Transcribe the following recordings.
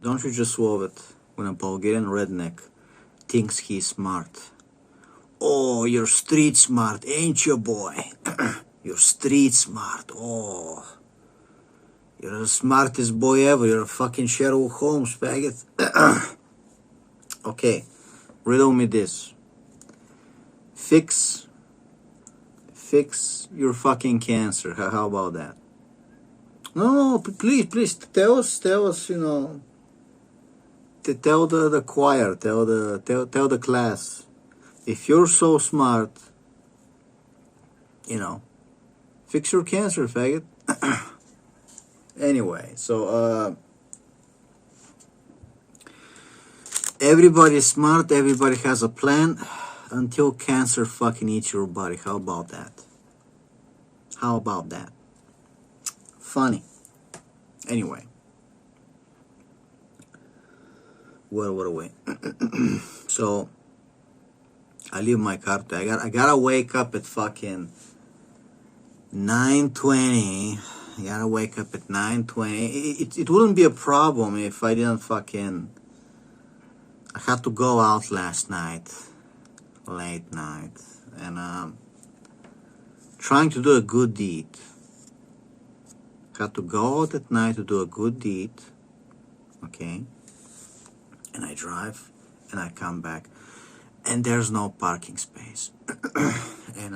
Don't you just love it when a Bulgarian redneck thinks he's smart? Oh, you're street smart, ain't you, boy? You're street smart. Oh, you're the smartest boy ever. You're a fucking Sherlock Holmes, faggot. Okay, riddle me this. Fix your fucking cancer. How about that? No, please, tell us, you know, tell the choir, tell the class. If you're so smart, you know, fix your cancer, faggot. Anyway, so, everybody's smart, everybody has a plan, until cancer fucking eats your body. How about that? How about that? Funny. Anyway. What a way. So, I leave my car. I gotta wake up at fucking 9:20. I gotta wake up at 9:20. It wouldn't be a problem if I didn't fucking... I had to go out last night. Late night. And, trying to do a good deed. Had to go out at night to do a good deed. Okay? And I drive, and I come back, and there's no parking space. And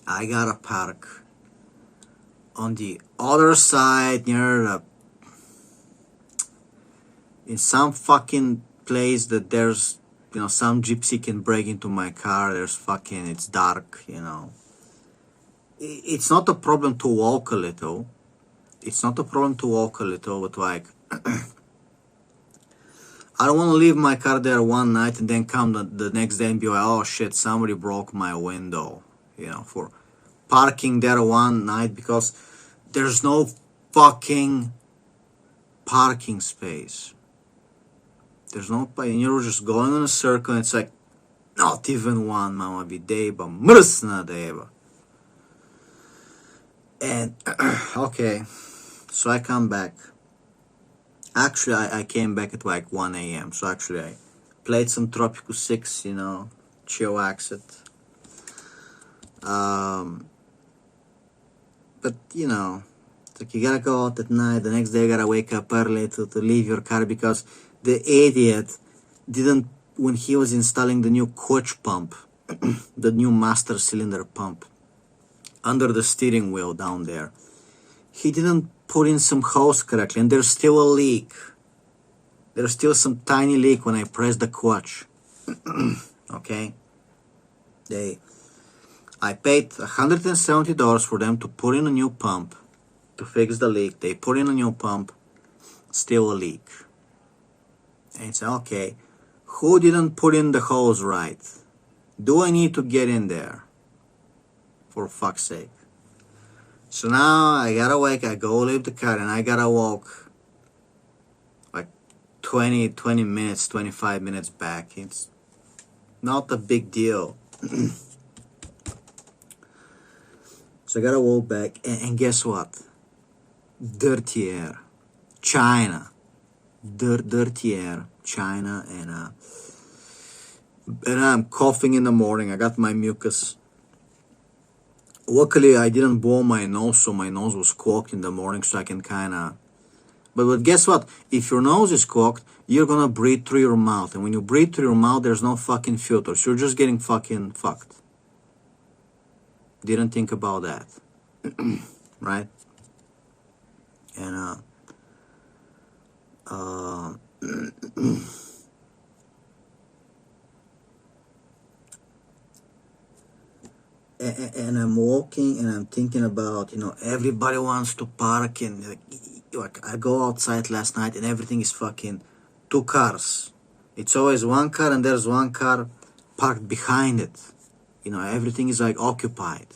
I gotta park on the other side near the... in some fucking place that there's, you know, some gypsy can break into my car. There's fucking... it's dark, you know. It's not a problem to walk a little. It's not a problem to walk a little, but like... I don't want to leave my car there one night and then come the next day and be like, oh shit, somebody broke my window, you know, for parking there one night because there's no fucking parking space. There's no, and you're just going in a circle and it's like, not even one, mama videba, mrsna deba. And, okay, so I come back. Actually, I came back at like 1 a.m. So actually, I played some Tropico 6, you know, chillax it. But, you know, it's like you gotta go out at night. The next day, you gotta wake up early to leave your car because the idiot didn't, when he was installing the new coach pump, the new master cylinder pump, under the steering wheel down there, he didn't put in some hose correctly, and there's still a leak. There's still some tiny leak when I press the clutch. Okay? I paid $170 for them to put in a new pump to fix the leak. They put in a new pump, still a leak. And it's okay, who didn't put in the hose right? Do I need to get in there? For fuck's sake. So now I gotta wake, I go leave the car, and I gotta walk like 20 minutes, 25 minutes back. It's not a big deal. So I gotta walk back, and guess what? Dirty air. China. Dirty air. China, and I'm coughing in the morning. I got my mucus. Luckily, I didn't blow my nose, so my nose was clogged in the morning, so I can kind of... But guess what? If your nose is clogged, you're gonna breathe through your mouth. And when you breathe through your mouth, there's no fucking filter. So you're just getting fucking fucked. Didn't think about that. Right? And, and I'm walking and I'm thinking about, you know, everybody wants to park, and like I go outside last night and everything is fucking 2 cars. It's always 1 car and there's 1 car parked behind it. You know, everything is like occupied.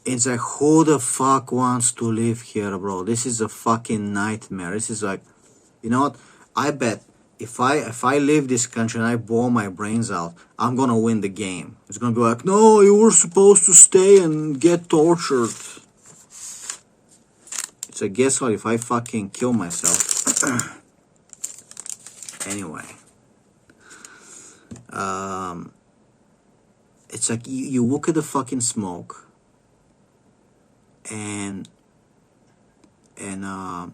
It's like, who the fuck wants to live here, bro? This is a fucking nightmare. This is like, you know what? I bet if I leave this country and I blow my brains out, I'm gonna win the game. It's gonna be like, no, you were supposed to stay and get tortured. It's like, guess what? If I fucking kill myself, Anyway, it's like you look at the fucking smoke, and and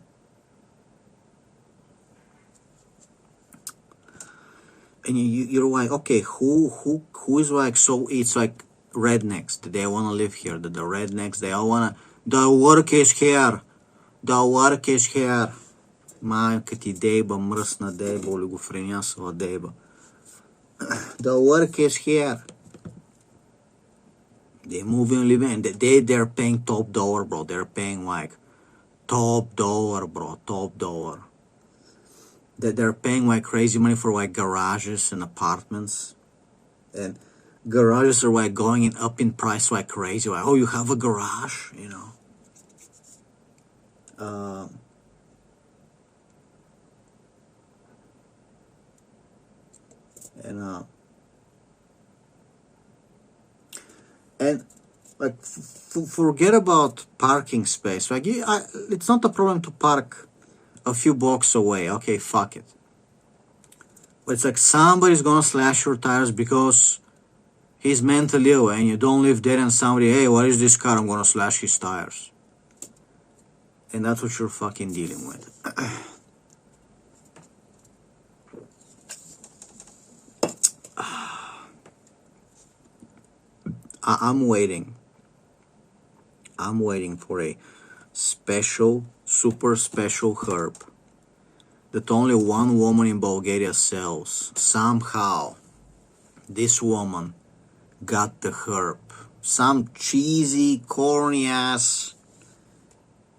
you're like, okay, who is like, so it's like rednecks that they want to live here, that the rednecks, they all want to, the work is here, the work is here. Майка ти дейба, мръсна дейба, олигофрениасова дейба. The work is here. They move in, live in. They're paying top dollar, bro. They're paying like top dollar, bro. Top dollar. They're paying like crazy money for like garages and apartments. And garages are like going up in price like crazy. Like, oh, you have a garage, you know. And like forget about parking space. Like it's not a problem to park a few blocks away. Okay, fuck it. But it's like somebody's gonna slash your tires because he's mentally ill and you don't live there, and somebody, hey, what is this car? I'm gonna slash his tires. And that's what you're fucking dealing with. I'm waiting. I'm waiting for a special, super special herb that only one woman in Bulgaria sells. Somehow, this woman got the herb. Some cheesy, corny ass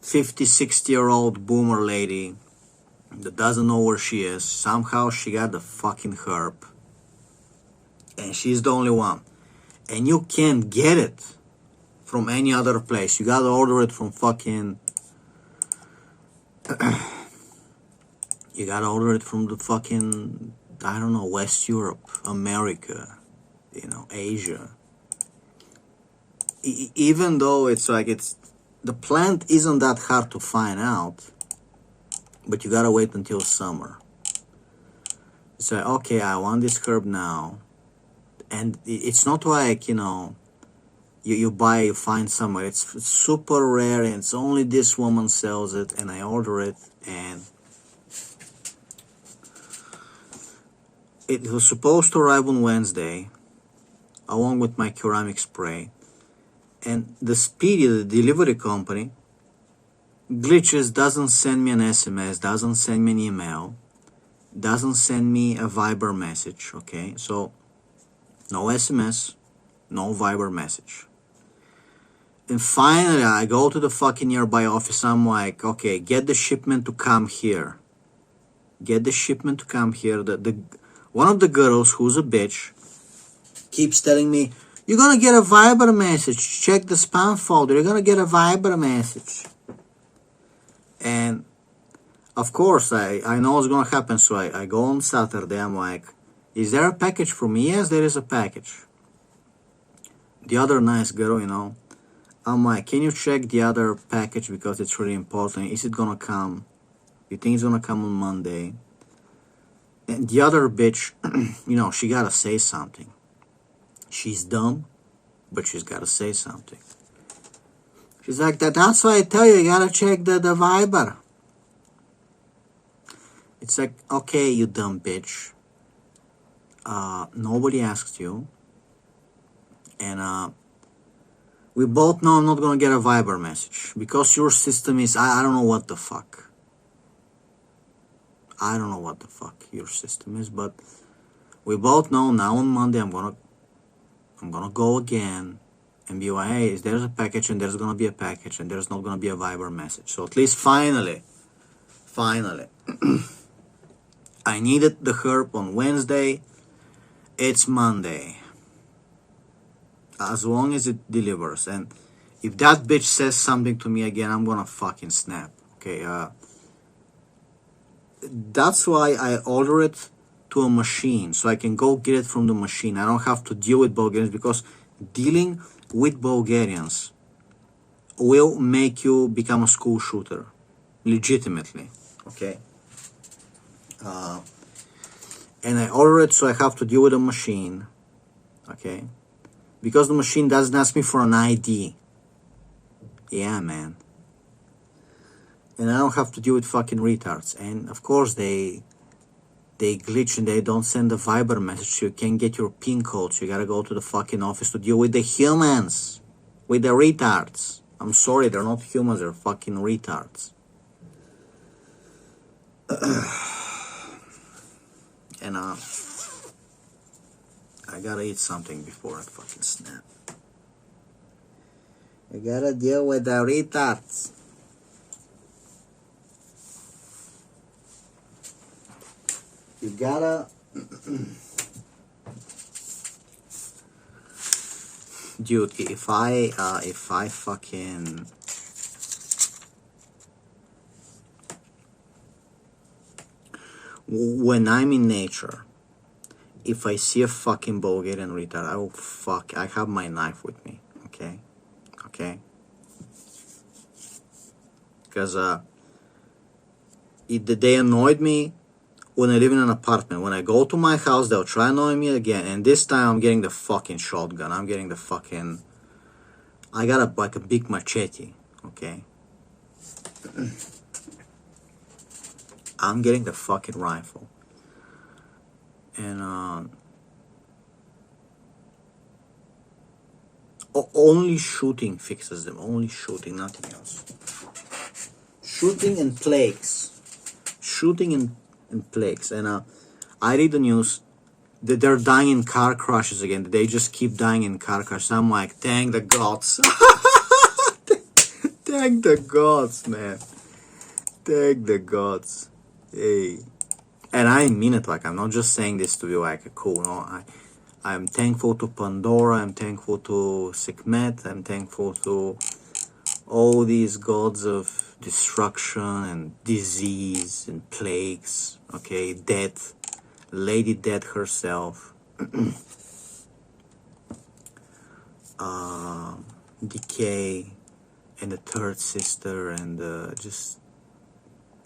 50, 60-year-old boomer lady that doesn't know where she is. Somehow she got the fucking herb. And she's the only one. And you can't get it from any other place. You gotta order it from fucking... you gotta order it from the fucking, I don't know, West Europe, America, you know, Asia. Even though it's like, the plant isn't that hard to find out, but you gotta wait until summer. It's like, okay, I want this herb now. And it's not like, you know, you buy, you find somewhere. It's super rare, and it's only this woman sells it, and I order it, and it was supposed to arrive on Wednesday, along with my ceramic spray. And the Speedy, the delivery company, glitches, doesn't send me an SMS, doesn't send me an email, doesn't send me a Viber message, okay? So, no SMS, no Viber message. And finally, I go to the fucking nearby office. I'm like, okay, get the shipment to come here. Get the shipment to come here. One of the girls, who's a bitch, keeps telling me, you're gonna get a Viber message. Check the spam folder. You're gonna get a Viber message. And, of course, I know what's gonna happen. So I go on Saturday. I'm like, is there a package for me? Yes, there is a package. The other nice girl, you know, I'm like, can you check the other package because it's really important? Is it gonna come? You think it's gonna come on Monday? And the other bitch, you know, she gotta say something. She's dumb, but she's gotta say something. She's like, that's why I tell you, you gotta check the Viber. It's like, okay, you dumb bitch. Nobody asked you. And we both know I'm not gonna get a Viber message because your system is, I don't know what the fuck. I don't know what the fuck your system is, but we both know now on Monday I'm gonna go again and be like, hey, there's a package, and there's gonna be a package, and there's not gonna be a Viber message. So at least finally, I needed the herb on Wednesday. It's Monday. As long as it delivers. And if that bitch says something to me again, I'm gonna fucking snap. Okay, that's why I order it to a machine, so I can go get it from the machine. I don't have to deal with Bulgarians, because dealing with Bulgarians will make you become a school shooter. Legitimately. Okay? and I order it, so I have to deal with a machine, okay? Because the machine doesn't ask me for an ID. Yeah, man. And I don't have to deal with fucking retards. And of course they glitch and they don't send a Viber message, so you can't get your PIN code, so you gotta go to the fucking office to deal with the humans, with the retards. I'm sorry, they're not humans, they're fucking retards. And I gotta eat something before I fucking snap. I gotta deal with the retards. You gotta dude, if I fucking when I'm in nature, if I see a fucking Bulgarian retard, I have my knife with me, okay? Because they annoyed me when I live in an apartment. When I go to my house, they'll try annoying me again, and this time I'm getting the fucking shotgun. I'm getting the fucking... I got like a big machete, okay? I'm getting the fucking rifle. And only shooting fixes them. Only shooting, nothing else. Shooting and plagues. Shooting and plagues. And I read the news that they're dying in car crashes again. They just keep dying in car crashes. I'm like, thank the gods. Thank the gods, man. Thank the gods. Hey. And I mean it, like, I'm not just saying this to be like cool, no. I'm thankful to Pandora, I'm thankful to Sekhmet, I'm thankful to all these gods of destruction and disease and plagues, okay, death, Lady Death herself, Decay, and the Third Sister, and just,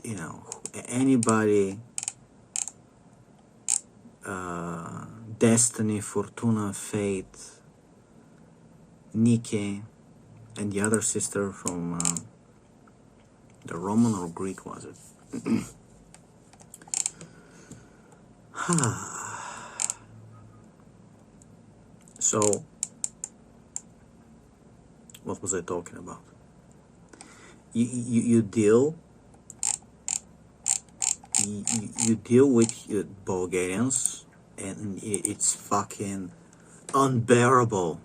you know, anybody, Destiny, Fortuna, Fate, Nike, and the other sister from the Roman or Greek, was it? So, what was I talking about? You deal with Bulgarians, and it's fucking unbearable.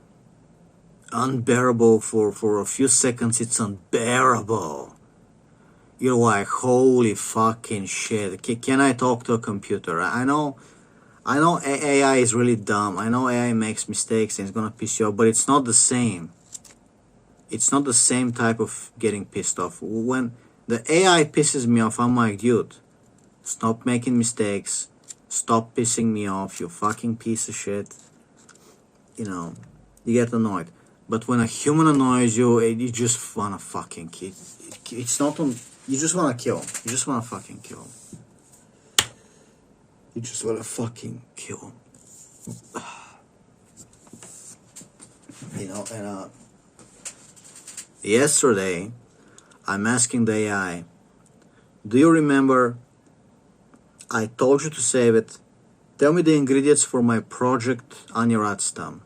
Unbearable for a few seconds. It's unbearable. You're like, holy fucking shit. Can I talk to a computer? I know AI is really dumb. I know AI makes mistakes and it's gonna piss you off, but it's not the same. It's not the same type of getting pissed off. When the AI pisses me off, I'm like, dude, stop making mistakes. Stop pissing me off, you fucking piece of shit. You know, you get annoyed. But when a human annoys you, you just wanna fucking kill. It's not on. You just wanna kill. You just wanna fucking kill. You just wanna fucking kill. You know, and yesterday, I'm asking the AI, do you remember I told you to save it? Tell me the ingredients for my project Anya Ratstam.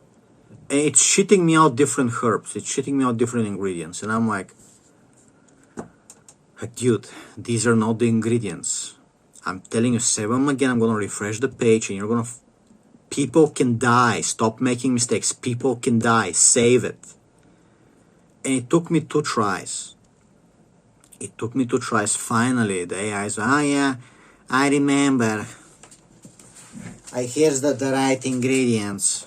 And it's shitting me out different herbs. It's shitting me out different ingredients. And I'm like, dude, these are not the ingredients. I'm telling you, save them again. I'm going to refresh the page and you're going to... People can die. Stop making mistakes. People can die. Save it. And it took me 2 tries. It took me 2 tries. Finally, the AI is, yeah, I remember. Here's the right ingredients.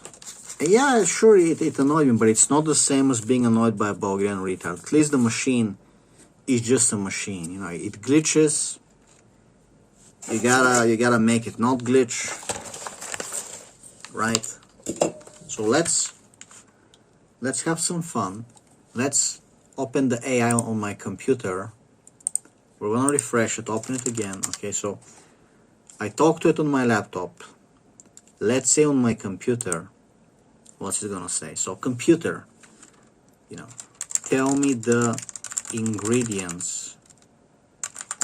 Yeah, sure, it annoyed me, but it's not the same as being annoyed by a Bulgarian retard. At least the machine is just a machine. You know, it glitches. You gotta make it not glitch, right? So let's have some fun. Let's open the AI on my computer. We're gonna refresh it, open it again. Okay, so I talk to it on my laptop. Let's say on my computer, what's it gonna say? So computer, tell me the ingredients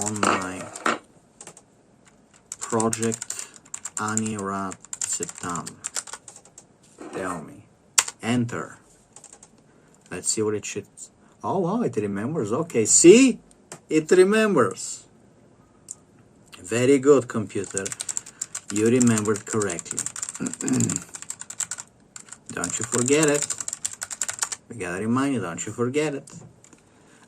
on my project Aniracetam. Tell me. Enter. Let's see what it should. Oh wow, it remembers. Okay, see? It remembers. Very good, computer. You remembered correctly. Don't you forget it. We gotta remind you, don't you forget it.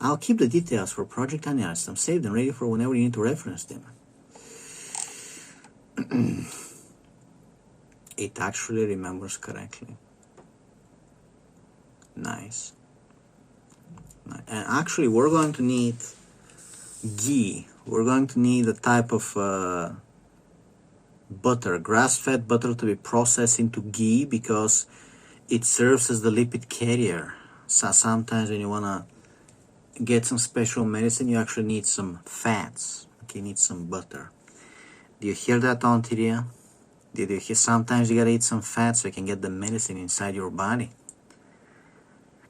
I'll keep the details for Project Aniracetam. I'm saved and ready for whenever you need to reference them. It actually remembers correctly. Nice. And actually, we're going to need ghee. We're going to need a type of butter, grass-fed butter, to be processed into ghee because it serves as the lipid carrier. So sometimes when you want to get some special medicine, you actually need some fats. Okay, you need some butter. Do you hear that, Ontario? Did you hear? Sometimes you gotta eat some fat so you can get the medicine inside your body.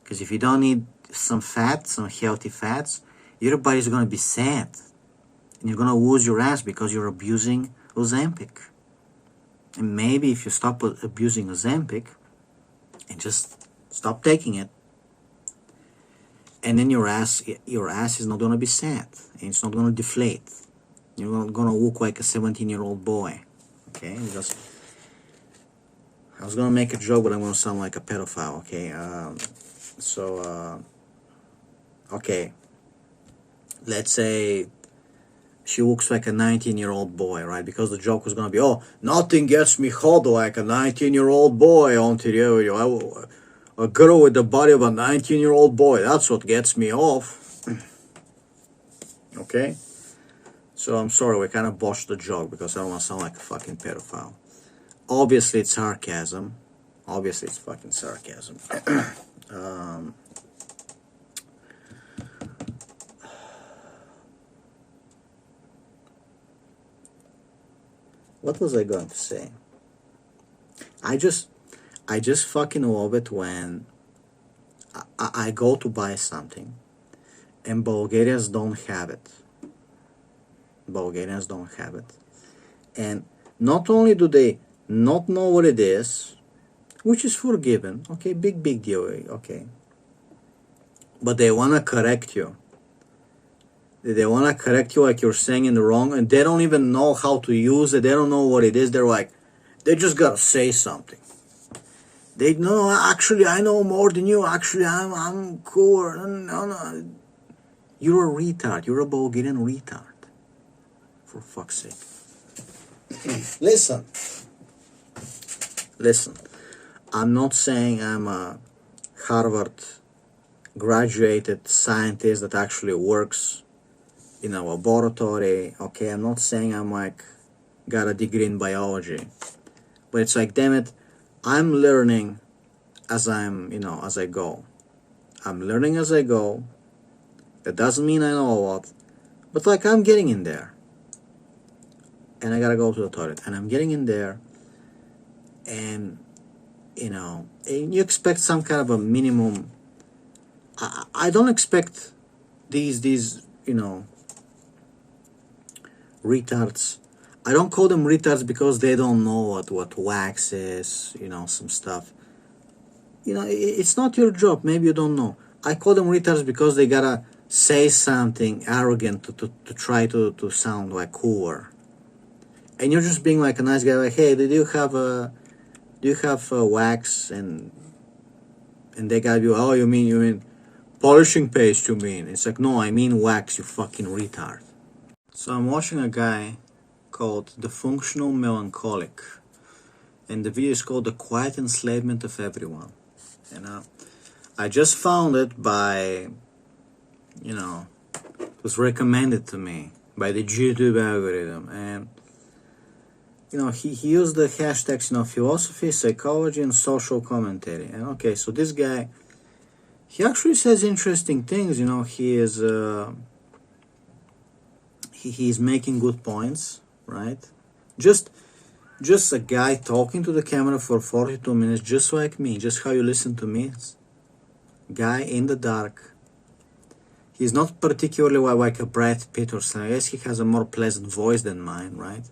Because if you don't eat some fat, some healthy fats, your body's gonna be sad. And you're gonna lose your ass because you're abusing Ozempic. And maybe if you stop abusing Ozempic and just stop taking it, and then your ass is not gonna be sad and it's not gonna deflate. You're not gonna look like a 17-year-old boy. Okay, because I was gonna make a joke, but I'm gonna sound like a pedophile. Okay, okay, let's say she looks like a 19-year-old boy, right? Because the joke was gonna be, oh, nothing gets me hot like a 19-year-old boy, Ontario. A girl with the body of a 19-year-old boy, that's what gets me off. Okay? So I'm sorry, we kind of botched the joke because I don't want to sound like a fucking pedophile. Obviously, it's sarcasm. Obviously, it's fucking sarcasm. What was I going to say? I just fucking love it when I go to buy something and Bulgarians don't have it. Bulgarians don't have it. And not only do they not know what it is, which is forgiven, okay, big deal, okay, but they want to correct you. They want to correct you like you're saying it wrong, and they don't even know how to use it. They don't know what it is. They're like, they just gotta say something. They know, actually, I know more than you. Actually, I'm cooler. No. You're a retard. You're a Bulgarian retard. For fuck's sake. Listen. I'm not saying I'm a Harvard graduated scientist that actually works in a laboratory. Okay, I'm not saying I'm like got a degree in biology. But it's like, damn it, I'm learning as as I go. I'm learning as I go. That doesn't mean I know a lot. But like, I'm getting in there. And I gotta go to the toilet. And I'm getting in there. And, and you expect some kind of a minimum. I don't expect these retards. I don't call them retards because they don't know what wax is, some stuff. It's not your job. Maybe you don't know. I call them retards because they gotta say something arrogant to try to sound like cooler. And you're just being like a nice guy, like, hey, do you have wax? And they gotta be, oh, you mean polishing paste, you mean? It's like, no, I mean wax, you fucking retard. So I'm watching a guy called The Functional Melancholic, and the video is called The Quiet Enslavement of Everyone. And I just found it by, it was recommended to me by the YouTube algorithm. And, he used the hashtags, philosophy, psychology, and social commentary. And okay, so this guy, he actually says interesting things. He is, he's making good points, right? Just just a guy talking to the camera for 42 minutes, just like me, just how you listen to me. Guy in the dark. He's not particularly like a Brad Pitt or something. I guess he has a more pleasant voice than mine, right?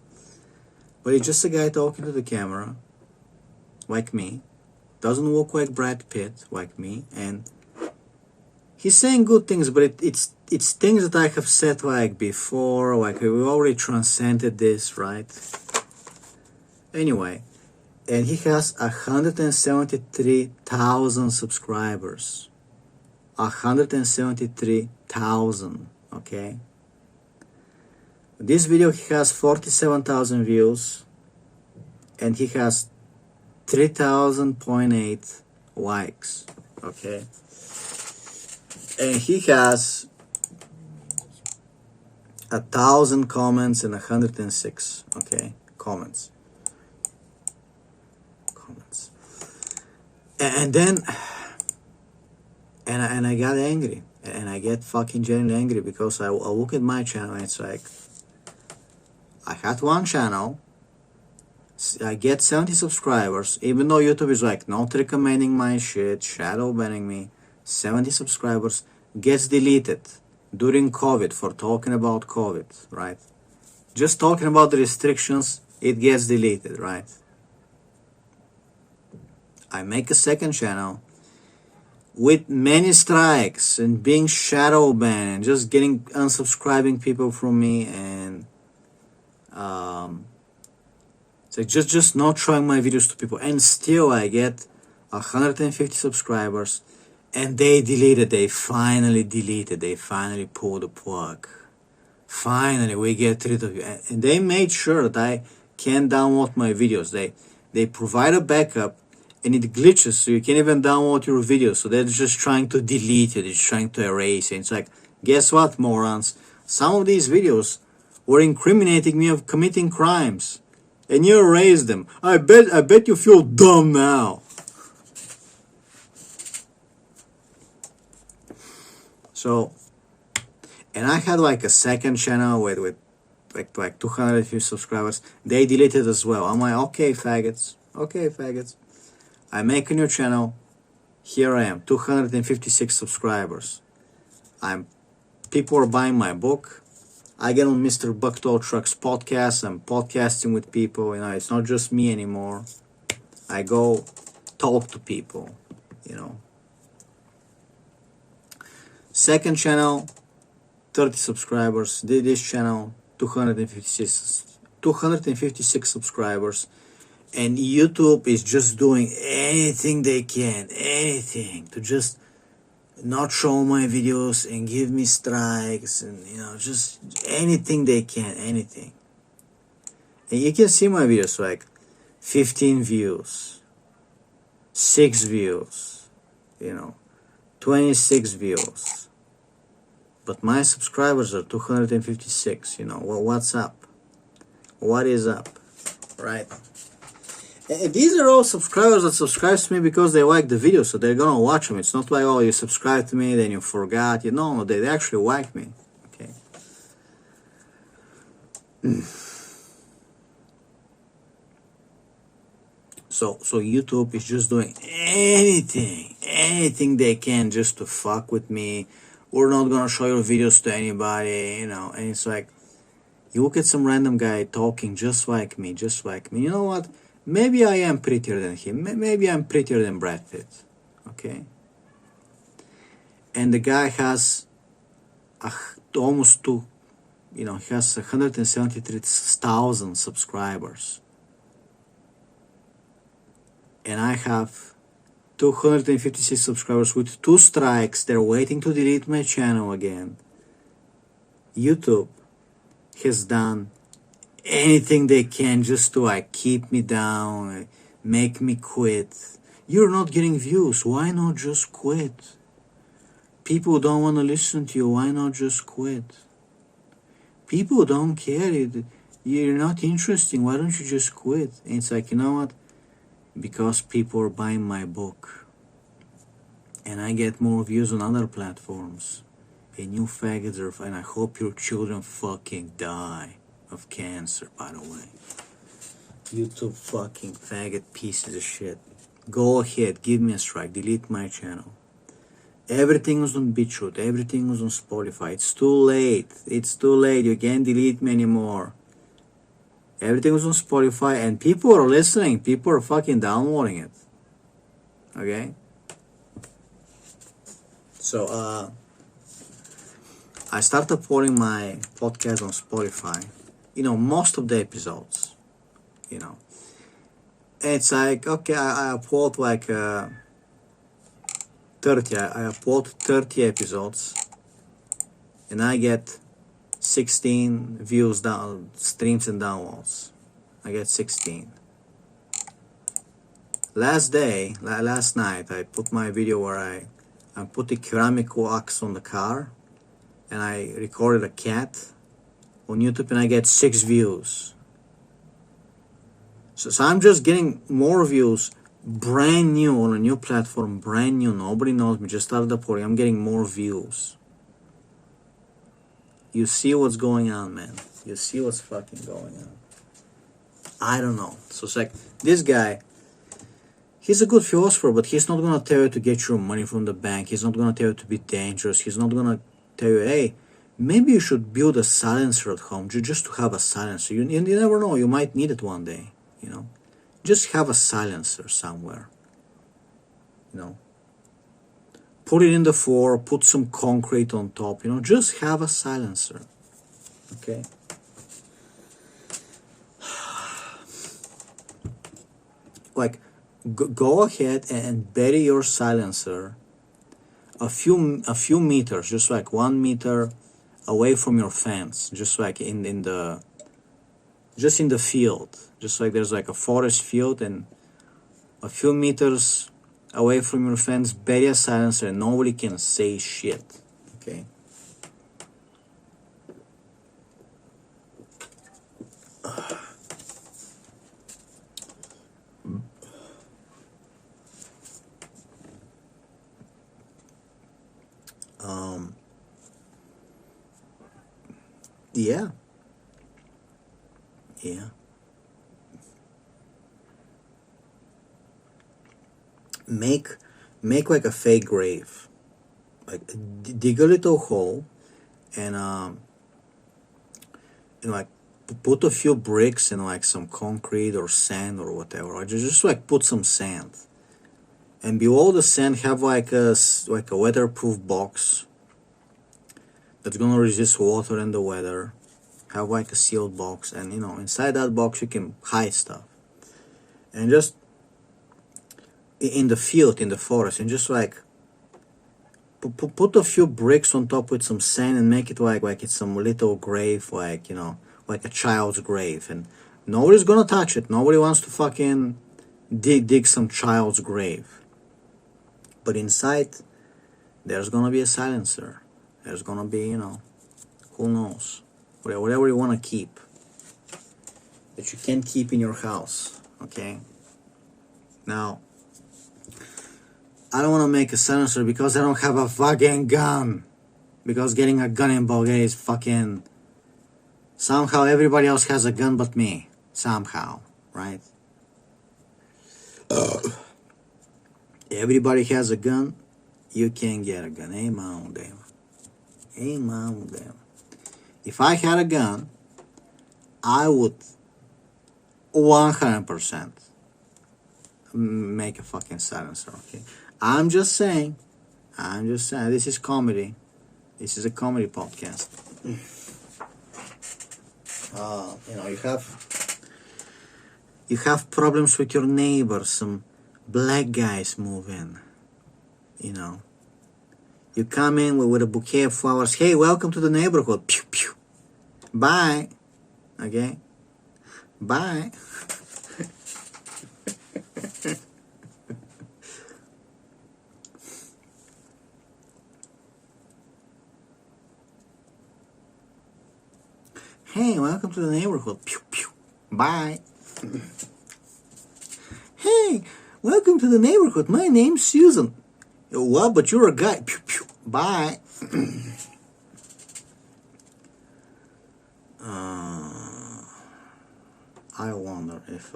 But he's just a guy talking to the camera, like me. Doesn't look like Brad Pitt, like me, and he's saying good things, but it's things that I have said like before, like we already transcended this, right? Anyway, and he has 173,000 subscribers. 173,000, okay? This video he has 47,000 views, and he has 3,000.8 likes, okay? And he has 1,000 comments and 106, okay, comments. And then, and I got angry, and I get fucking genuinely angry because I look at my channel and it's like, I had one channel, I get 70 subscribers, even though YouTube is like not recommending my shit, shadow banning me, 70 subscribers, gets deleted during COVID for talking about COVID, right? Just talking about the restrictions, it gets deleted, right? I make a second channel with many strikes and being shadow banned and just getting unsubscribing people from me, and so just not showing my videos to people, and still I get 150 subscribers, and they finally deleted, they finally pulled the plug. Finally we get rid of you, and they made sure that I can download my videos. They provide a backup, and it glitches, so you can't even download your videos. So they're just trying to delete it, they're trying to erase it. It's like, guess what, morons? Some of these videos were incriminating me of committing crimes, and you erased them. I bet you feel dumb now. So, and I had like a second channel with like 250 subscribers. They deleted as well. I'm like, okay, faggots. Okay, faggots. I make a new channel. Here I am, 256 subscribers. People are buying my book. I get on Mr. Bucktail Truck's podcast. I'm podcasting with people. You know, it's not just me anymore. I go talk to people. You know. Second channel, 30 subscribers. This channel, 256 subscribers. And YouTube is just doing anything they can, anything, to just not show my videos and give me strikes, and you know, just anything they can, anything. And you can see my videos like 15 views, 6 views, you know, 26 views. But my subscribers are 256, you know. Well, what's up? What is up? Right? And these are all subscribers that subscribe to me because they like the video, so they're gonna watch them. It's not like, oh, you subscribed to me, then you forgot. You know, no, they actually like me. Okay. So YouTube is just doing anything they can just to fuck with me. We're not gonna show your videos to anybody, you know. And it's like, you look at some random guy talking just like me. You know what? Maybe I am prettier than him. Maybe I'm prettier than Brad Pitt. Okay? And the guy has almost two, you know, he has 173,000 subscribers. And I have 256 subscribers with 2 strikes. They're waiting to delete my channel again. YouTube has done anything they can just to like keep me down, make me quit. You're not getting views, why not just quit? People don't want to listen to you, why not just quit? People don't care, you're not interesting, why don't you just quit? And it's like, you know what? Because people are buying my book, and I get more views on other platforms. And you faggots are, and I hope your children fucking die of cancer, by the way. YouTube fucking faggot pieces of shit. Go ahead, give me a strike, delete my channel. Everything was on BitChute, everything was on Spotify. It's too late. It's too late. You can't delete me anymore. Everything was on Spotify and people are listening. People are fucking downloading it. Okay? So, I started putting my podcast on Spotify. Most of the episodes. It's like, okay, I upload like 30. I upload 30 episodes. And I get 16 views, streams and downloads. I get 16. Last night, I put my video where I put the ceramic wax on the car. And I recorded a cat on YouTube and I get 6 views. So I'm just getting more views, brand new on a new platform, brand new. Nobody knows me, just started uploading. I'm getting more views. You see what's going on, man. You see what's fucking going on. I don't know. So it's like, this guy, he's a good philosopher, but he's not going to tell you to get your money from the bank. He's not going to tell you to be dangerous. He's not going to tell you, hey, maybe you should build a silencer at home just to have a silencer. You never know. You might need it one day, Just have a silencer somewhere, Put it in the floor, put some concrete on top, Just have a silencer, okay? Like, go ahead and bury your silencer a few meters, just like 1 meter away from your fence, just like in the field, just like there's like a forest field, and a few meters away from your fence, bury a silencer and nobody can say shit, okay? Yeah. Make like a fake grave, like dig a little hole, and like put a few bricks and like some concrete or sand or whatever, or just like put some sand, and below the sand have like a weatherproof box that's gonna resist water and the weather. Have like a sealed box, and inside that box you can hide stuff, and just in the field, in the forest, and just like put a few bricks on top with some sand and make it like it's some little grave, like like a child's grave, and nobody's gonna touch it. Nobody wants to fucking dig some child's grave. But inside there's gonna be a silencer. There's gonna be, who knows, whatever you want to keep that you can't keep in your house, okay? Now, I don't want to make a silencer because I don't have a fucking gun. Because getting a gun in Bulgaria is fucking... Somehow everybody else has a gun but me. Somehow, right? Everybody has a gun. You can't get a gun. Hey, mom, damn. Hey, mom, damn. If I had a gun, I would 100% make a fucking silencer, okay? I'm just saying, this is comedy. This is a comedy podcast. You have problems with your neighbors, some black guys move in, You come in with a bouquet of flowers. Hey, welcome to the neighborhood. Pew, pew. Bye. Okay? Bye. Hey, welcome to the neighborhood. Pew, pew. Bye. Hey, welcome to the neighborhood. My name's Susan. What? But you're a guy. Pew, pew. Bye. I wonder if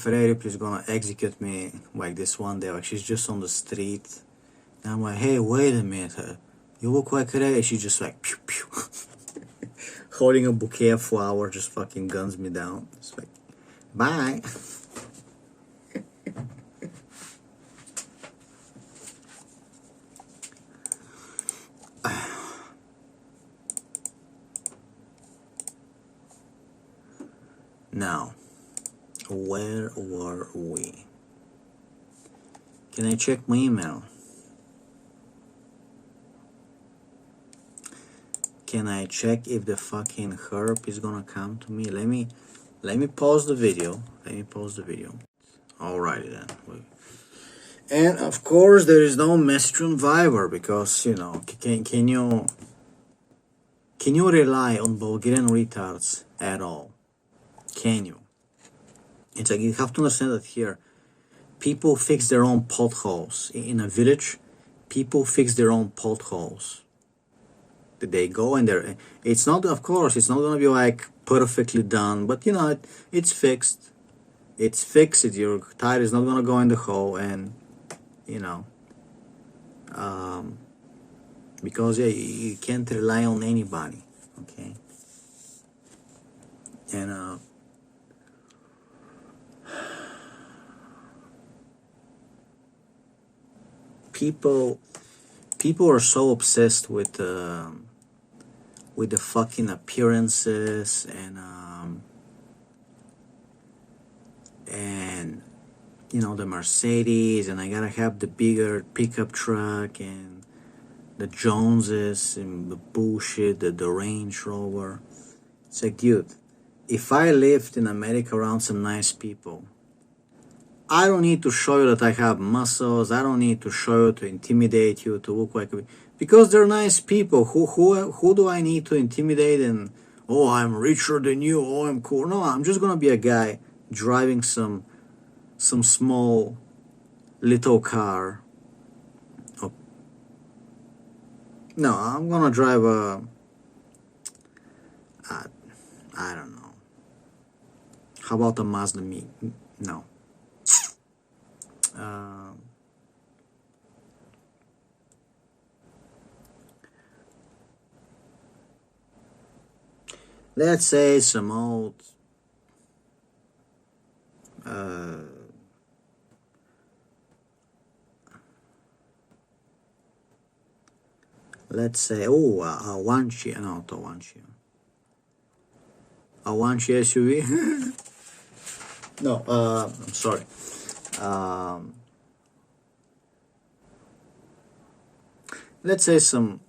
Rhea Ripley is gonna execute me like this one day. Like she's just on the street, and I'm like, hey, wait a minute, you look like Rhea. She's just like, pew pew, holding a bouquet of flowers, just fucking guns me down. It's like, bye. Now, where were we? Can I check my email? Can I check if the fucking herb is gonna come to me? Let me pause the video. Alrighty then. And of course there is no message from Viber because can you rely on Bulgarian retards at all? Can you? It's like you have to understand that here people fix their own potholes. In a village, people fix their own potholes. They go and it's not, of course, it's not gonna be like perfectly done, but it's fixed. It's fixed. Your tire is not gonna go in the hole, and because you can't rely on anybody, okay? And people are so obsessed with the fucking appearances and the Mercedes, and I gotta have the bigger pickup truck and the Joneses and the bullshit, the Range Rover. It's like, dude, if I lived in America around some nice people, I don't need to show you that I have muscles. I don't need to show you to intimidate you to look like because they're nice people. Who do I need to intimidate? And oh, I'm richer than you. Oh, I'm cool. No, I'm just gonna be a guy driving some small little car. Oh. No, I'm gonna drive I don't know. How about a Mazda Me? No. Let's say some old let's say a Wanchi, not a Wanchi, a Wanchi SUV. No, I'm sorry. Let's say some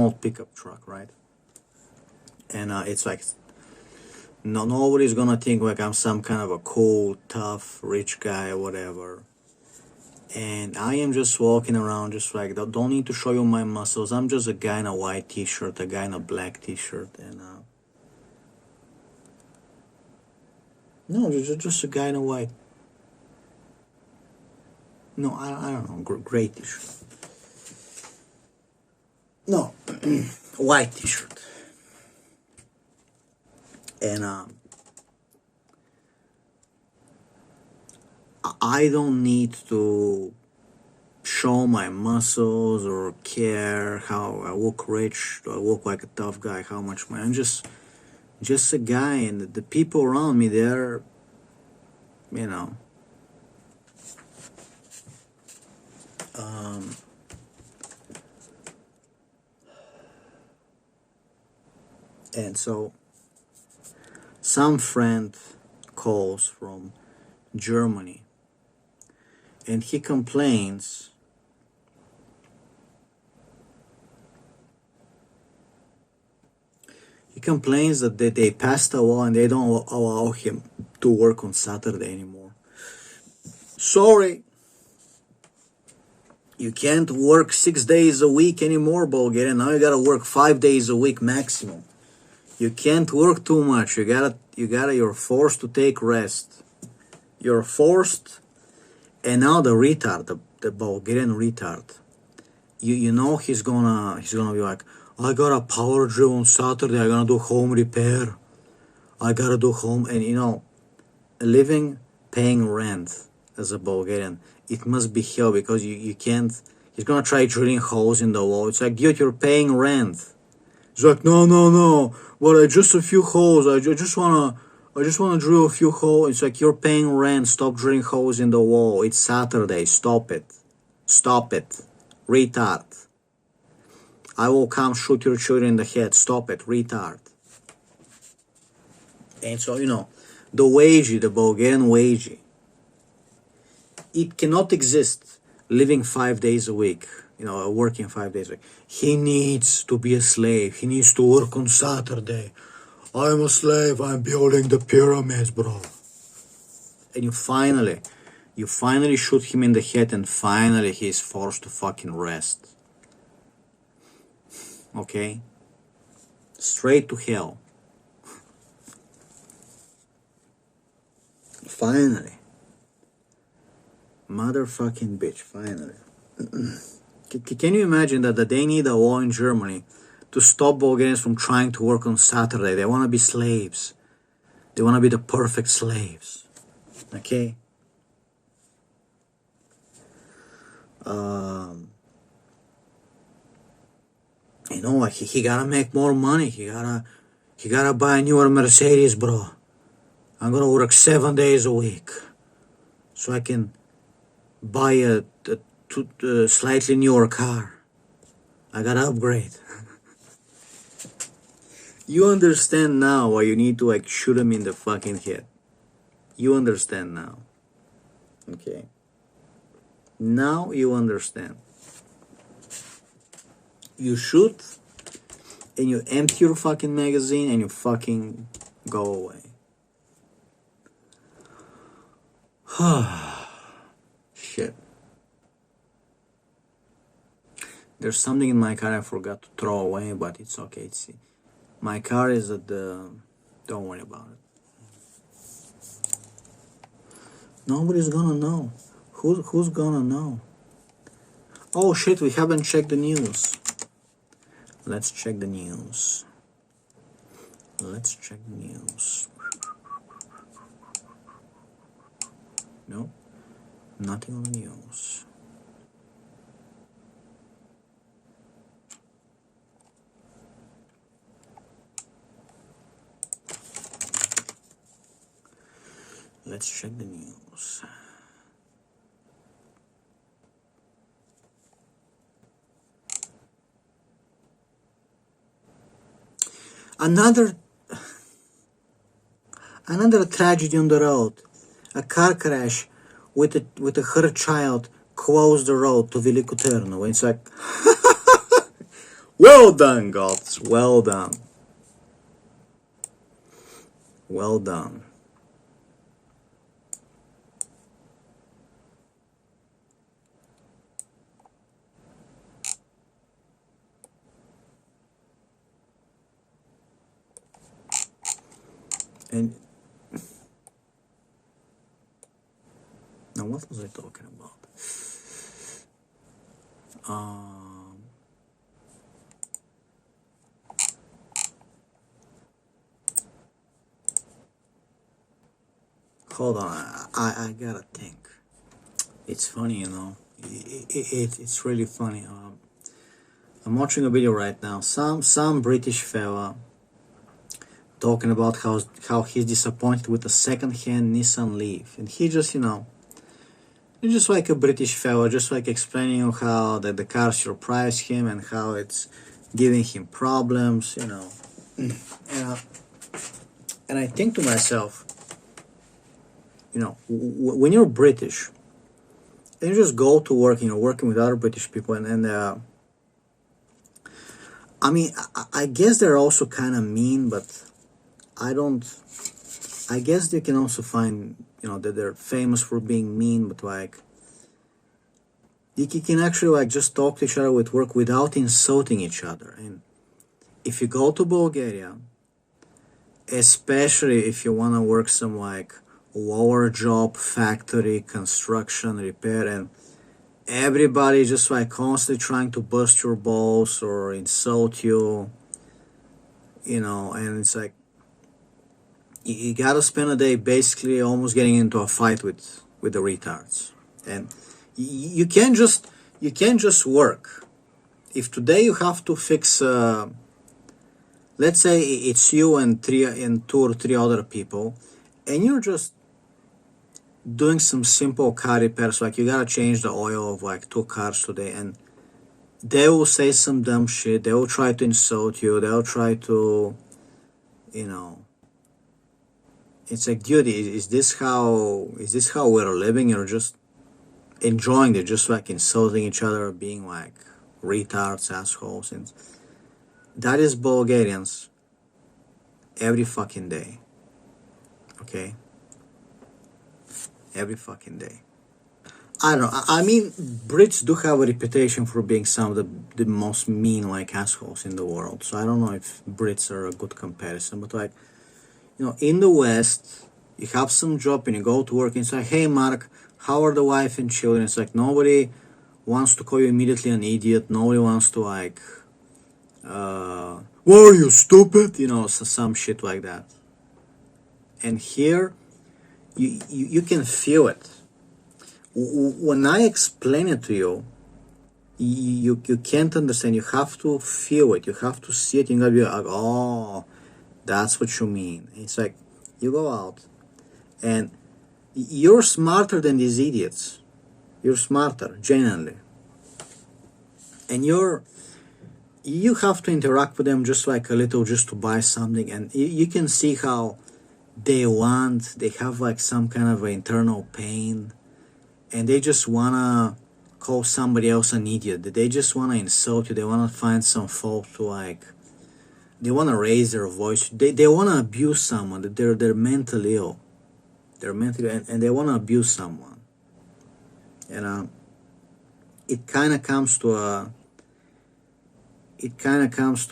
old pickup truck, right? And it's like nobody's gonna think like I'm some kind of a cool, tough, rich guy or whatever. And I am just walking around just like that. Don't need to show you my muscles. I'm just a guy in a white t-shirt, a guy in a black t-shirt, and no, just a guy in a white. No, I don't know, gray t-shirt. No, white t-shirt. And I don't need to show my muscles or care how I look rich, do I look like a tough guy, how much money. I'm just a guy, and the people around me, they're, and so some friend calls from Germany, and he complains that they passed a law and they don't allow him to work on Saturday anymore. Sorry, you can't work 6 days a week anymore, Bulgaria. Now you gotta work 5 days a week maximum. You can't work too much. You're forced to take rest. You're forced. And now the retard, the Bulgarian retard, he's gonna be like, I got a power drill on Saturday. I gotta do home repair. I gotta do home, and living, paying rent as a Bulgarian, it must be hell because you can't. He's gonna try drilling holes in the wall. It's like, dude, you're paying rent. He's like, no, no, no. Well, just a few holes. I just wanna drill a few holes. It's like, you're paying rent. Stop drilling holes in the wall. It's Saturday. Stop it. Stop it. Retard. I will come shoot your children in the head. Stop it. Retard. And so, the wage, the Bulgarian wage, it cannot exist living 5 days a week, working 5 days a week. He needs to be a slave. He needs to work on Saturday. I'm a slave. I'm building the pyramids, bro. And you finally shoot him in the head, and finally he's forced to fucking rest. Okay? Straight to hell. Finally. Motherfucking bitch, finally. Can you imagine that they need a law in Germany to stop Bulgarians from trying to work on Saturday? They want to be slaves. They want to be the perfect slaves. Okay? He gotta make more money. He gotta buy a newer Mercedes, bro. I'm gonna work 7 days a week so I can buy a slightly newer car. I gotta upgrade. You understand now why you need to shoot him in the fucking head. You understand now. Okay. Now you understand. You shoot and you empty your fucking magazine and you fucking go away. Shit. There's something in my car I forgot to throw away, but it's okay. My car is at the... Don't worry about it. Nobody's gonna know. Who's gonna know? Oh shit, we haven't checked the news. Let's check the news. Let's check the news. No, nothing on the news. Let's check the news. Another tragedy on the road. A car crash with a hurt child closed the road to Veliko Ternavo. It's like, well done, gods. Well done. Well done. And now, what was I talking about? Hold on, I gotta think. It's funny, it's really funny. I'm watching a video right now. Some British fella talking about how he's disappointed with a second-hand Nissan Leaf, and he just he's just like a British fella, just like explaining how that the car surprised him and how it's giving him problems, and I think to myself, when you're British and you just go to work, working with other British people, and I mean, I guess they're also kind of mean, but I guess they can also find, that they're famous for being mean, but you can actually just talk to each other with work without insulting each other. And if you go to Bulgaria, especially if you want to work some lower job, factory, construction, repair, and everybody just like constantly trying to bust your balls or insult you, you know, and it's like you gotta spend a day basically almost getting into a fight with the retards, and you can't just work. If today you have to fix, let's say it's you and two or three other people, and you're just doing some simple car repairs, like you gotta change the oil of like two cars today, and they will say some dumb shit. They will try to insult you. They'll try to, you know. It's like, dude, is this how we're living? You're just enjoying it, just like insulting each other, being like retards, assholes, and that is Bulgarians every fucking day. Okay, every fucking day. I don't know. I mean, Brits do have a reputation for being some of the most mean like assholes in the world. So I don't know if Brits are a good comparison, but like, you know, in the West, you have some job and you go to work and it's like, hey Mark, how are the wife and children? It's like nobody wants to call you immediately an idiot. Nobody wants to like, what are you, stupid? You know, so some shit like that. And here, you can feel it. When I explain it to you, you can't understand. You have to feel it. You have to see it. You're gonna be like, oh, that's what you mean. It's like you go out and you're smarter than these idiots. You're smarter, genuinely. And you have to interact with them just like a little, just to buy something, and you can see how they have like some kind of internal pain, and they just wanna call somebody else an idiot. They just wanna insult you. They wanna find some fault to like. They wanna raise their voice. They wanna abuse someone. They're mentally ill. They're mentally and they wanna abuse someone. And it kind of comes to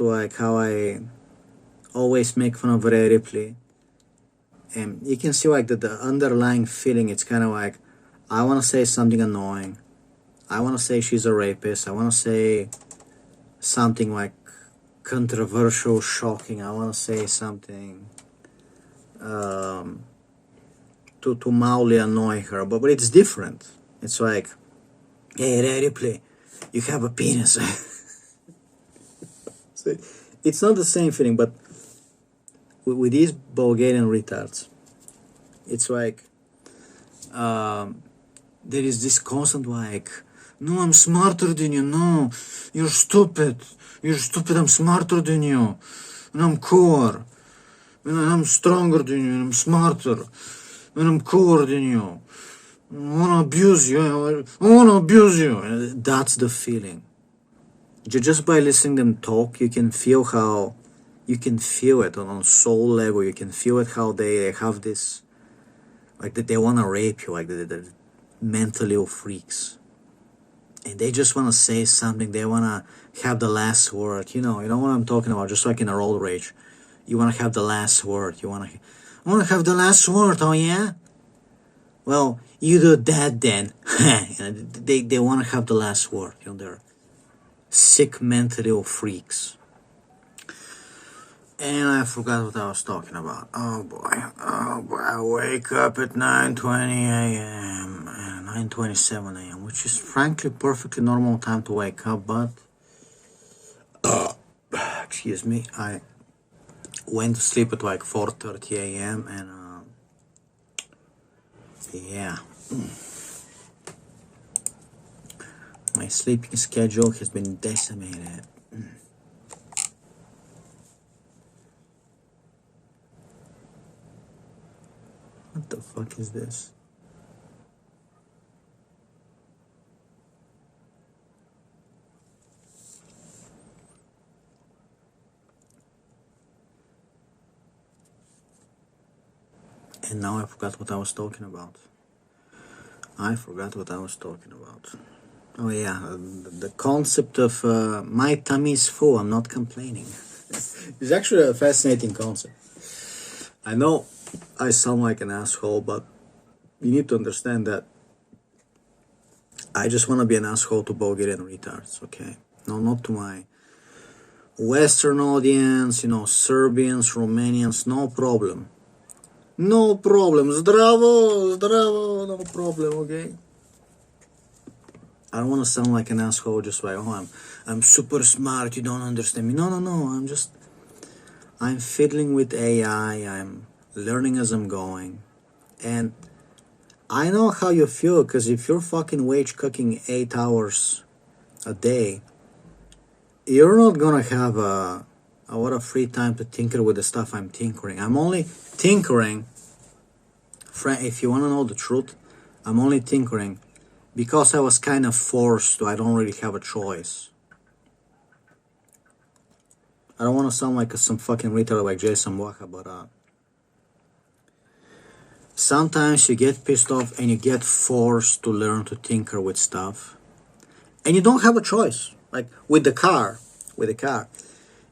like how I always make fun of Ray Ripley, and you can see like the underlying feeling. It's kind of like, I want to say something annoying. I want to say she's a rapist. I want to say something like controversial, shocking. I want to say something to mildly annoy her, but it's different. It's like, hey, Ray Ripley, you have a penis. So it's not the same feeling, but with these Bulgarian retards, it's like there is this constant like, no, I'm smarter than you. No, you're stupid. You're stupid. I'm smarter than you, and I'm cooler. And I'm stronger than you. And I'm smarter, and I'm cooler than you. I wanna abuse you. I wanna abuse you. And that's the feeling. Just by listening them talk, you can feel it on soul level. You can feel it how they have this, like that they want to rape you, like they're mentally ill freaks, and they just want to say something. They want to have the last word. You know what I'm talking about. Just like in a road rage, you want to have the last word. I want to have the last word. Oh yeah. Well, you do that then. They want to have the last word. They're sick mentally ill freaks. And I forgot what I was talking about. Oh boy. I wake up at 9:20 a.m. and 9:27 a.m., which is frankly perfectly normal time to wake up, but excuse me, I went to sleep at like 4:30 a.m. and yeah. My sleeping schedule has been decimated. What the fuck is this? And now I forgot what I was talking about. Oh yeah, the concept of my tummy is full, I'm not complaining. It's actually a fascinating concept. I know I sound like an asshole, but you need to understand that I just want to be an asshole to Bulgarian retards, okay? No, not to my Western audience, Serbians, Romanians, no problem. No problem. Zdravo, zdravo, no problem, okay? I don't want to sound like an asshole, just like, oh, I'm super smart, you don't understand me. No, I'm fiddling with AI, I'm learning as I'm going. And I know how you feel, because if you're fucking wage cooking 8 hours a day, you're not gonna have a lot of free time to tinker with the stuff I'm tinkering. I'm only tinkering, if you want to know the truth, I'm only tinkering because I was kind of forced to. I don't really have a choice. I don't want to sound like some fucking retard like Jason Waka, but sometimes you get pissed off and you get forced to learn to tinker with stuff, and you don't have a choice. Like with the car,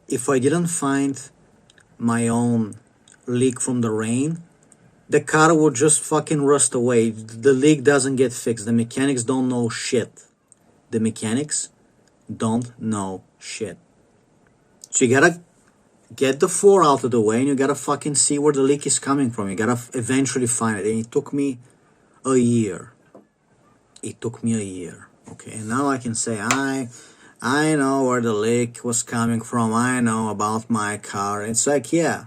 if I didn't find my own leak from the rain, the car would just fucking rust away. The leak doesn't get fixed. The mechanics don't know shit. The mechanics don't know shit. So you gotta get the floor out of the way and you gotta fucking see where the leak is coming from. You gotta eventually find it. And it took me a year. Okay, and now I can say I know where the leak was coming from. I know about my car. It's like, yeah,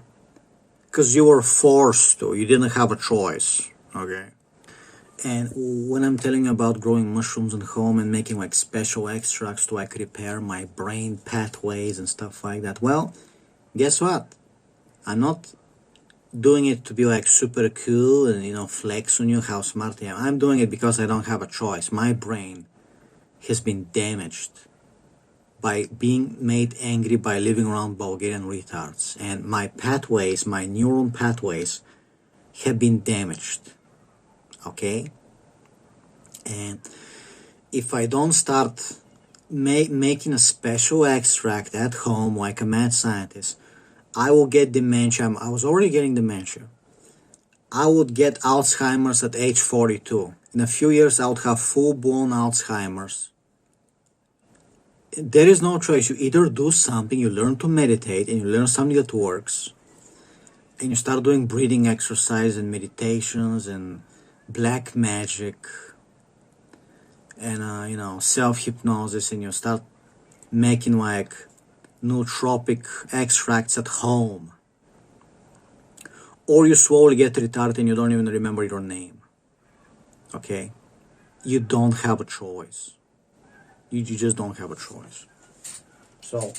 because you were forced to. You didn't have a choice. Okay. And when I'm telling you about growing mushrooms at home and making like special extracts to like repair my brain pathways and stuff like that, well, guess what? I'm not doing it to be like super cool and flex on you how smart I am. I'm doing it because I don't have a choice. My brain has been damaged by being made angry by living around Bulgarian retards, and my pathways, my neuron pathways, have been damaged. Okay? And if I don't start making a special extract at home like a mad scientist, I will get dementia. I was already getting dementia. I would get Alzheimer's at age 42. In a few years, I would have full-blown Alzheimer's. There is no choice. You either do something, you learn to meditate, and you learn something that works, and you start doing breathing exercise and meditations and black magic and self-hypnosis, and you start making like nootropic extracts at home, or you slowly get retarded and you don't even remember your name. Okay, you don't have a choice. You just don't have a choice. So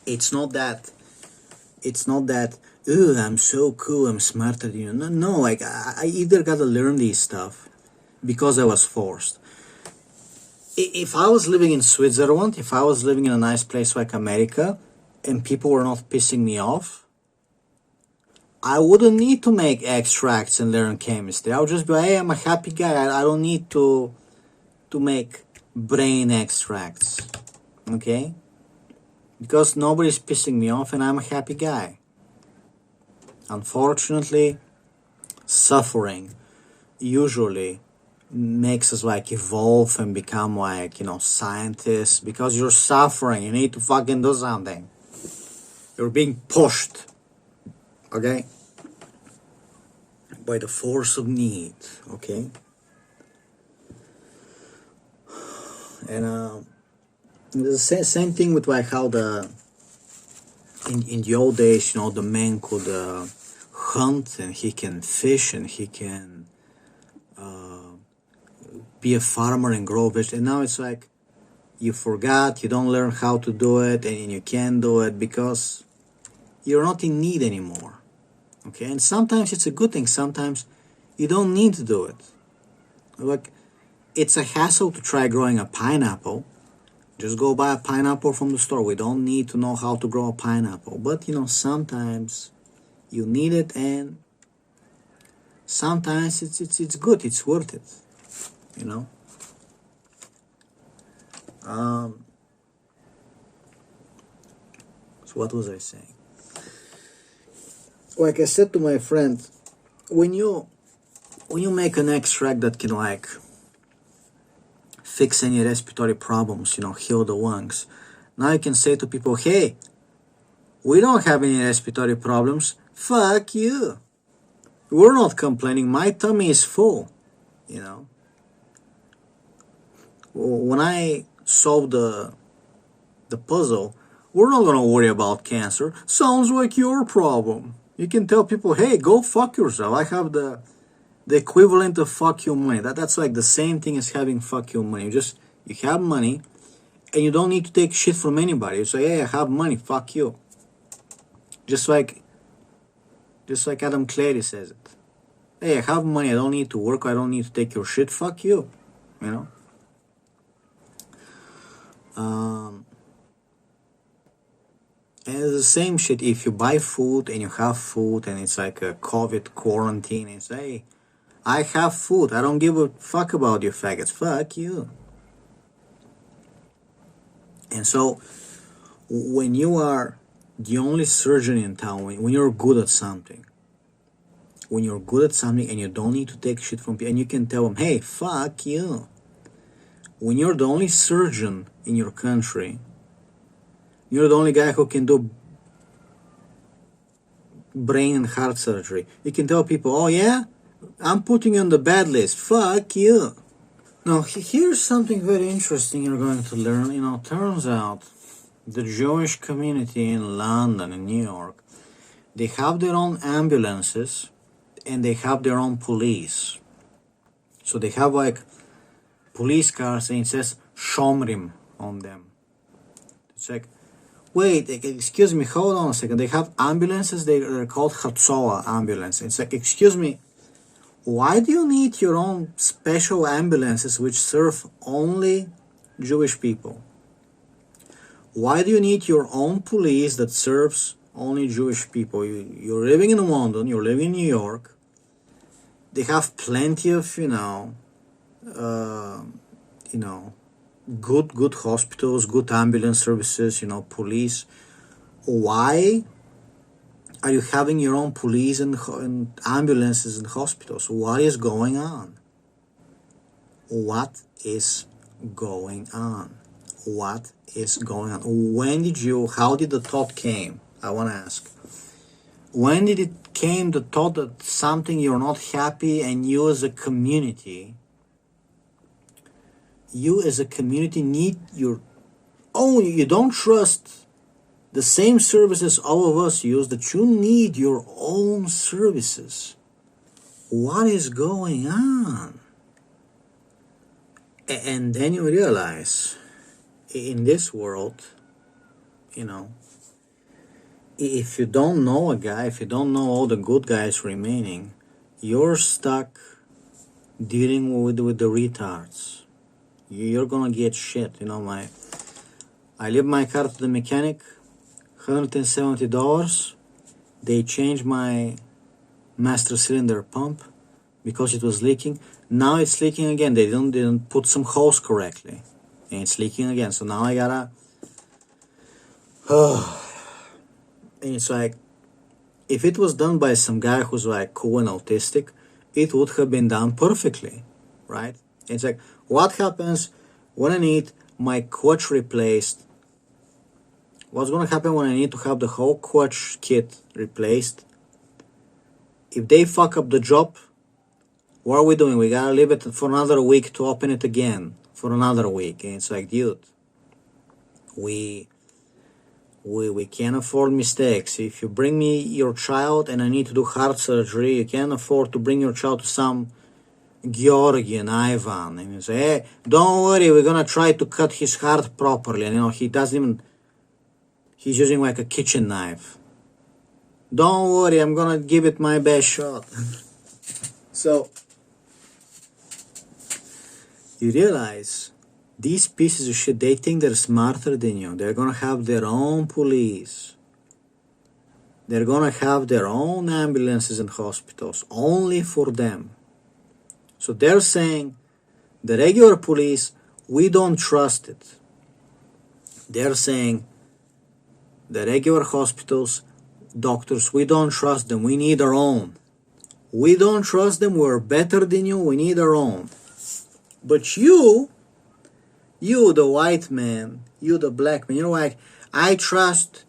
it's not that oh, I'm so cool, I'm smarter than you. No, like I either gotta learn these stuff because I was forced. If I was living in Switzerland, if I was living in a nice place like America, and people were not pissing me off, I wouldn't need to make extracts and learn chemistry. I would just be like, hey, I'm a happy guy. I don't need to make brain extracts, okay? Because nobody's pissing me off and I'm a happy guy. Unfortunately, suffering usually makes us like evolve and become like, scientists. Because you're suffering, you need to fucking do something. You're being pushed, okay? By the force of need, okay? And the same thing with like how in the old days, the man could hunt and he can fish and he can be a farmer and grow vegetables. And now it's like you forgot, you don't learn how to do it, and you can't do it because you're not in need anymore. Okay, and sometimes it's a good thing. Sometimes you don't need to do it. Like, it's a hassle to try growing a pineapple. Just go buy a pineapple from the store. We don't need to know how to grow a pineapple. But, sometimes you need it, and sometimes it's good. It's worth it, So what was I saying? Like I said to my friend, when you make an extract that can like fix any respiratory problems, heal the lungs. Now you can say to people, hey, we don't have any respiratory problems. Fuck you. We're not complaining. My tummy is full, When I solve the puzzle, we're not going to worry about cancer. Sounds like your problem. You can tell people, hey, go fuck yourself. I have the equivalent of fuck you money. That's like the same thing as having fuck you money. You have money and you don't need to take shit from anybody. You say, hey, I have money, fuck you. Just like Adam Clary says it. Hey, I have money, I don't need to work, I don't need to take your shit, fuck you. And it's the same shit if you buy food and you have food and it's like a COVID quarantine and say, hey, I have food, I don't give a fuck about you faggots, fuck you. And so when you are the only surgeon in town, when you're good at something, and you don't need to take shit from people, and you can tell them, hey, fuck you. When you're the only surgeon in your country, you're the only guy who can do brain and heart surgery, you can tell people, oh yeah, I'm putting you on the bad list, fuck you. Now, here's something very interesting you're going to learn. Turns out the Jewish community in London and New York, they have their own ambulances and they have their own police. So they have like police cars and it says Shomrim on them. It's like, wait, excuse me, hold on a second. They have ambulances, they're called Hatzoah ambulance. It's like, excuse me, why do you need your own special ambulances which serve only Jewish people? Why do you need your own police that serves only Jewish people? You're living in London, you're living in New York. They have plenty of, good hospitals, good ambulance services, police. Why are you having your own police and ambulances and hospitals? What is going on? What is going on? What is going on? How did the thought came? I want to ask. When did it came the thought that something you're not happy and you as a community need your own, you don't trust the same services all of us use, that you need your own services? What is going on? And then you realize, in this world, if you don't know a guy, if you don't know all the good guys remaining, you're stuck dealing with the retards. You're gonna get shit. I leave my car to the mechanic, $170. They changed my master cylinder pump because it was leaking. Now it's leaking again. They didn't put some holes correctly, and it's leaking again. So now I gotta. And it's like, if it was done by some guy who's like cool and autistic, it would have been done perfectly, right? It's like, what happens when I need my clutch replaced? What's going to happen when I need to have the whole clutch kit replaced? If they fuck up the job, what are we doing? We gotta leave it for another week to open it again for another week. And it's like, dude, we can't afford mistakes. If you bring me your child and I need to do heart surgery, you can't afford to bring your child to some Georgian Ivan and you say, hey, don't worry, we're gonna try to cut his heart properly. And he doesn't even, he's using like a kitchen knife. Don't worry, I'm gonna give it my best shot. So you realize these pieces of shit, they think they're smarter than you. They're gonna have their own police. They're gonna have their own ambulances and hospitals only for them. So they're saying the regular police, we don't trust it. They're saying the regular hospitals, doctors, we don't trust them. We need our own. We don't trust them. We're better than you. We need our own. But you You, the white man, you, the black man, like, I trust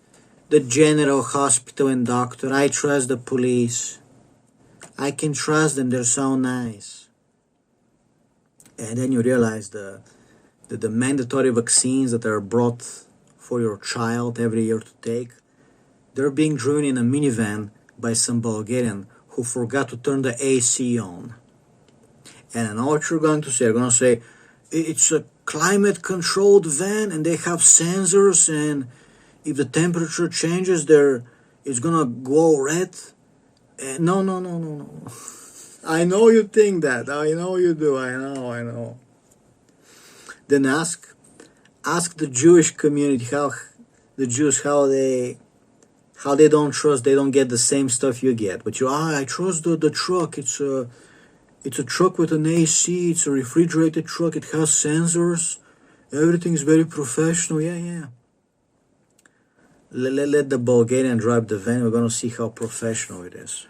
the general hospital and doctor. I trust the police. I can trust them. They're so nice. And then you realize the mandatory vaccines that are brought for your child every year to take, they're being driven in a minivan by some Bulgarian who forgot to turn the AC on. And I know what you're going to say. You're going to say, it's a climate-controlled van and they have sensors, and if the temperature changes, it's going to glow red. No. I know you think that. I know you do. I know. Then ask the Jewish community how they don't trust, they don't get the same stuff you get. But I trust the truck. It's a truck with an AC. It's a refrigerated truck. It has sensors. Everything's very professional. Yeah. Let the Bulgarian drive the van. We're gonna see how professional it is.